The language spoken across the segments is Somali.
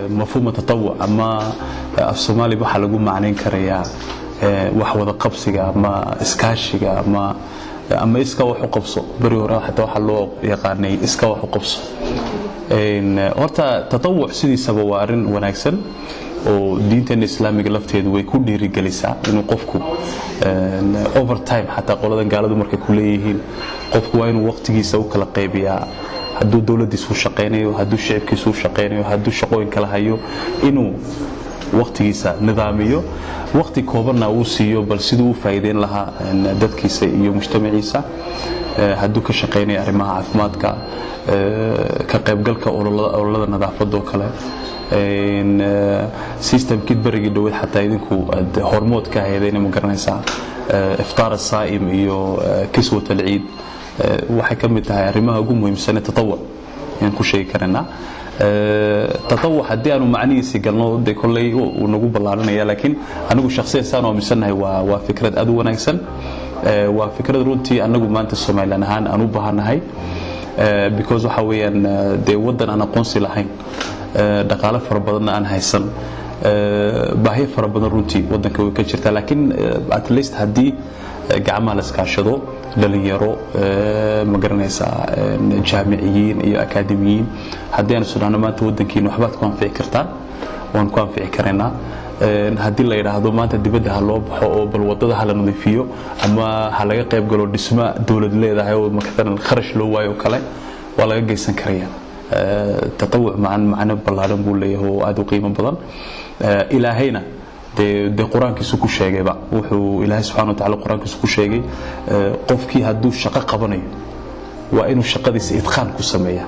مفهوم التطوع أما الصومالي بحلقوا معنين كريا وحوض قبسية أما إسكاشية أما إسكا وحقبصه بريورا حتى وحلو يقاني إسكا وحقبصه horta tatawuc sidiisa waa arin wanaagsan oo diinta islaamiga lafteedu way ku dhiirigelisaa inuu qofku over time hatta qoladan gaaladu markay ku leeyihiin qofku waa inuu waqtigiisa u kala qaybiyaa hadduu dawladiisu shaqeynayo hadduu shacabkiisu shaqeynayo hadduu shaqooyin kala hayo inuu waqtigiisa nidaamiyo waqti koobanna uu siiyo bal sidoo uu faa'iideyn lahaa dadkiisa iyo mujtamaciisa hadduu ka shaqeynayo arrimaha caafimaadka ka qaybgalka ololada nadaafadda oo kale system kid barigi dawad xataa idinku hormood ka hayeen ma garanaysaa iftaar saa'im iyo kiswat al-eid waxay ka mid tahay arrimaha ugu muhiimsan ee tatawuc in ku sheegi karana tatawuc hadii aanu macnihiisa galno de kulay uu nagu balaaranaya laakiin anigu shakhsiyan oo misanahay waa fikrad aad u wanaagsan waa fikrad runtii anagu maanta Soomaaliland ahaan aanu baahanahay because waxa weeyaan de wadan aan aqoonsi lahayn dhaqaale fara badan aan haysan baahi fara badan runtii wadanka way ka jirtaa laakiin at least hadii gacmaha la iskaashado dhalinyaro ma garanaysaa jaamiciyiin iyo akaademiyiin hadii aan Suudaan maanta wadankiina waxba ku anfici kartaan waan ku anfici kareena hadii la yiraahdo maanta dibadda ha loo baxo oo bal wadada ha la nadiifiyo ama ha laga qayb galo dhisma dawlad leedahay oo markaa kharash loo waayo kale waa laga geysan karayaa tatawuc macna ballaaran buu leeyahay oo aad u qiimo badan ilaahayna de quraankiisu ku sheegayba wuxuu ilaahay subhanahu wa ta'ala quraankiisu ku sheegay qofkii hadduu shaqo qabanayo waa inuu shaqadiisa idqaan ku sameeyaa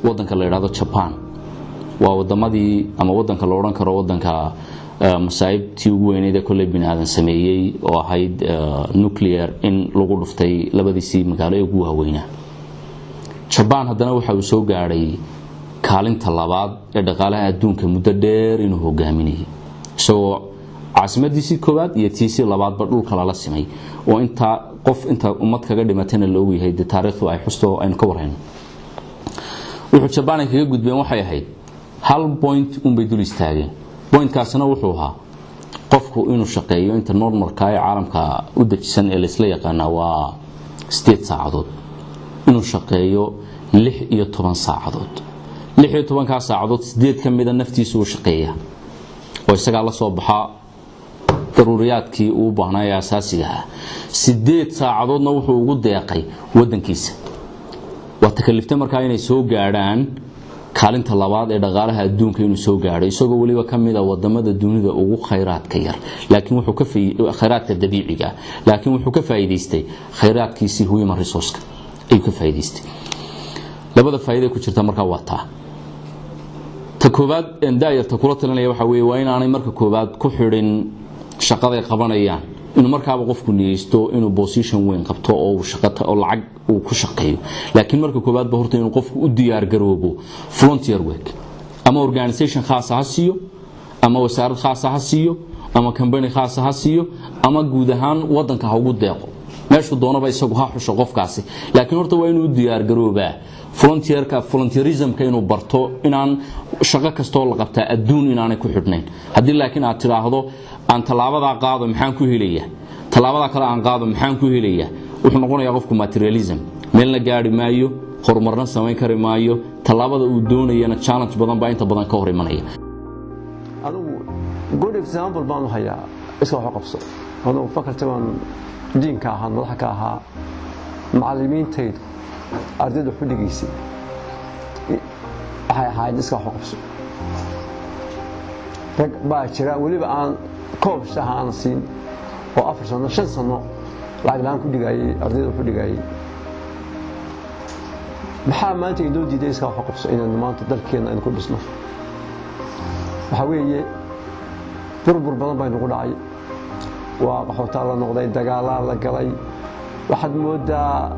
wadanka la yiraahdo Japan waa wadamadii ama wadanka la oran karo wadanka masaa'ibtii ugu weyneed ee kulay binaadan sameeyay oo ahayd nuclear in lagu dhuftay labadiisii magaalo ee ugu waaweynaa Japan haddana waxa uu soo gaaray kaalinta labaad ee dhaqaalaha adduunka muddo dheer inuu hogaaminayay soo caasimadiisii koowaad iyo tiisii labaad ba dhulka la simay oo inta ummad kaga dhimatayna loo yahay taariikhdu ay xusto aynu ka warayno wuxuu Japan kaga gudbeen waxay ahayd hal point bay dul istaageen point kaasna wuxuu ahaa qofku inuu shaqeeyo inta normalka ee caalamka u dajisan ee la isla yaqaan waa 8 saacadood inuu shaqeeyo 16 saacadood 16 ka saacadood 8 kamida naftiisu uu shaqeeyaa oo isaga la soo baxa daruuriyaadkii uu baahnaa asaasiga ah 8 saacadoodna wuxuu ugu deeqay wadankiisa وتكلفته markaa inay soo gaaraan kaalinta labaad ee dhaqaalaha adduunka inuu soo gaaro isagoo waliba kamida wadamada dunida ugu khayraadka yar laakiin wuxuu ka khayraadka dabiiciga laakiin wuxuu ka faa'iideystay khayraadkiisii human resource ay ka faa'iideystay labada faa'iido ku jirta markaa wata ta koobaad daayirta kula talinaya waxa weeye waa inaanay marka koobaad ku xirin shaqada ay qabanayaan inuu markaaba qofku niyeysto inuu position weyn qabto oo shaqada oo lacag uu ku shaqeeyo laakiin marka koobaad ba horta inuu qofku u diyaar garoobo volunteer work ama organization khaas ah siiyo ama wasaarad khaas ah siiyo ama company khaas ah siiyo ama guud ahaan wadanka ha ugu deeqo meeshu doonaba isagu ha xusho qofkaasi laakiin horta waa inuu diyaar garoobaa volunteerismka inuu barto inaan shaqo kasto la qabtaa adduun inaanay ku xidhnayn hadii laakiin aad tiraahdo aan talaabada qaado maxaan ku helayaa talaabada kale aan qaado maxaan ku helayaa wuxuu noqonayaa qofku materialism meel la gaari maayo horumarna sameyn kari maayo talaabada uu doonayana challenge badan baa inta badan ka hor imanaya adigu good example baan u hayaa iska wax qabso hadoo fakalta waan diinka ahaan madax ka ahaa macallimiintaydu ardayda xuddigiisii waxay ahayd iska wax qabso rag baa jira waliba aan koob shahan siin oo 4 sano 5 sano lacag laan ku dhigayay ardayda ku dhigayay maxaa maanta inoo diiday iska wax qabso inaan maanta dalkeena aan ku dhisno waxa weeye burbur badan bay nagu dhacay waa qaxootaa la noqday dagaalaa la galay waxaad moodaa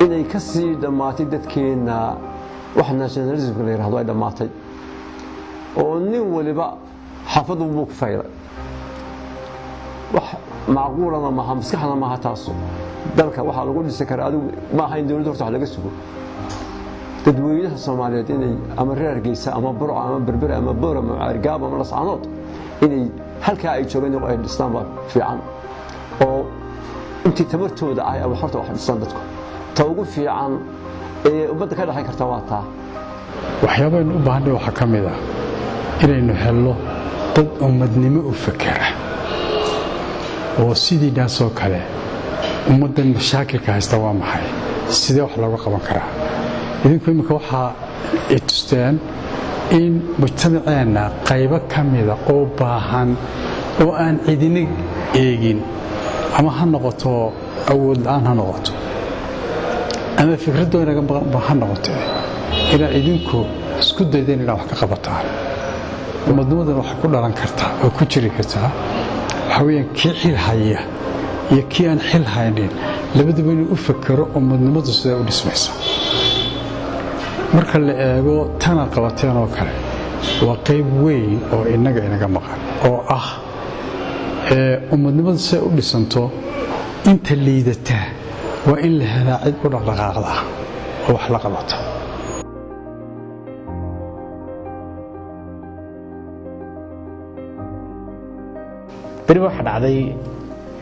inay ka sii dhammaatay dadkeenna wax nationalismka la yidhaahdo ay dhammaatay oo nin waliba xaafadu buu ku faylay wax macquulana maaha maskaxna maaha taasu dalka waxaa lagu dhisi karaa adigu ma aha in dowladda horta wax laga sugo dadweynaha Soomaaliyeed inay ama reer Hargeysa ama Burco ama Berbera ama Boorama ama Argaab ama Lascaanood inay halkaa ay joogaan oo ay dhistaan baa fiican oo intii tamartooda ay horta wax dhistaan dadku ta ugu fiican ee ummadda ka dhaxay karta waa taa waxyaabaha u baahan waxa ka mid ah inaynu helno dad ummadnimo u fakara oo sidii daasoo kale ummadan mashaakilka haysta waa maxay sidee wax looga qaban karaa idinku imika waxa ay tustaan in mujtamaceena qaybo ka mid ah oo baahan oo aan cidina eegin ama ha noqoto awood la'aan ha noqoto ama fikrado inaga baahan noqoto ila idinku isku daydeen inaad wax ka qabataan ummadnimadan waxa ku dhalan kartaa oo ku jiri kartaa waxa weeyaan kii xil haya iyo kii aan xil haynin labaduba inuu u fakaro ummadnimadu sida u dhismayso marka la eego tana qabateen oo kale waa qayb weyn oo inaga maqan oo ah ummadnimadu sida u dhisanto inta liidata waa in la helaa cid u dhaqdhaqaaqda oo wax la qabata bari waxa dhacday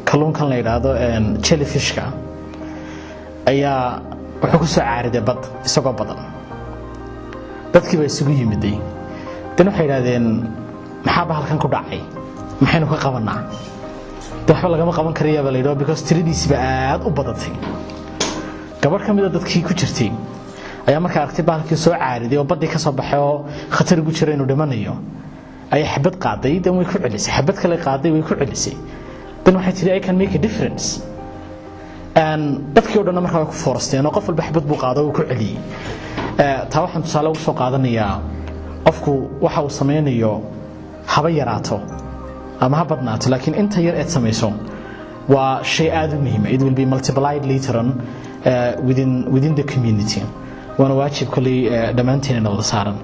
kalluunkan la yiraahdo jellyfishka ayaa wuxuu ku soo caariday bad isagoo badan dadkii bay isugu yimiday tan waxay yiraahdeen maxaa halkan ku dhacay maxaynu ka qabanaa waxba lagama qaban kariyaa baa la yiraahdo because tiradiisba aad u badatay gabar kamid ah dadkii ku jirtay ayaa markaa aragtay baalkii soo caariday oo badii ka soo baxay oo khatar ugu jira inuu dhimanayo ay xabad qaaday dan way ku celisay xabad kale qaaday way ku celisay dan waxay tiri I can make a difference dadkii oo dhan markaa ku foorasteen oo qof walba xabad buu qaaday oo ku celiyay taa waxaan tusaale ugu soo qaadanayaa qofku waxa uu sameynayo haba yaraato ama ha badnaato laakiin inta yar ee samayso waa shay aad u muhiim ah it will be multiplied later on within the community wana waajib kulli dhamaanteen wada saaran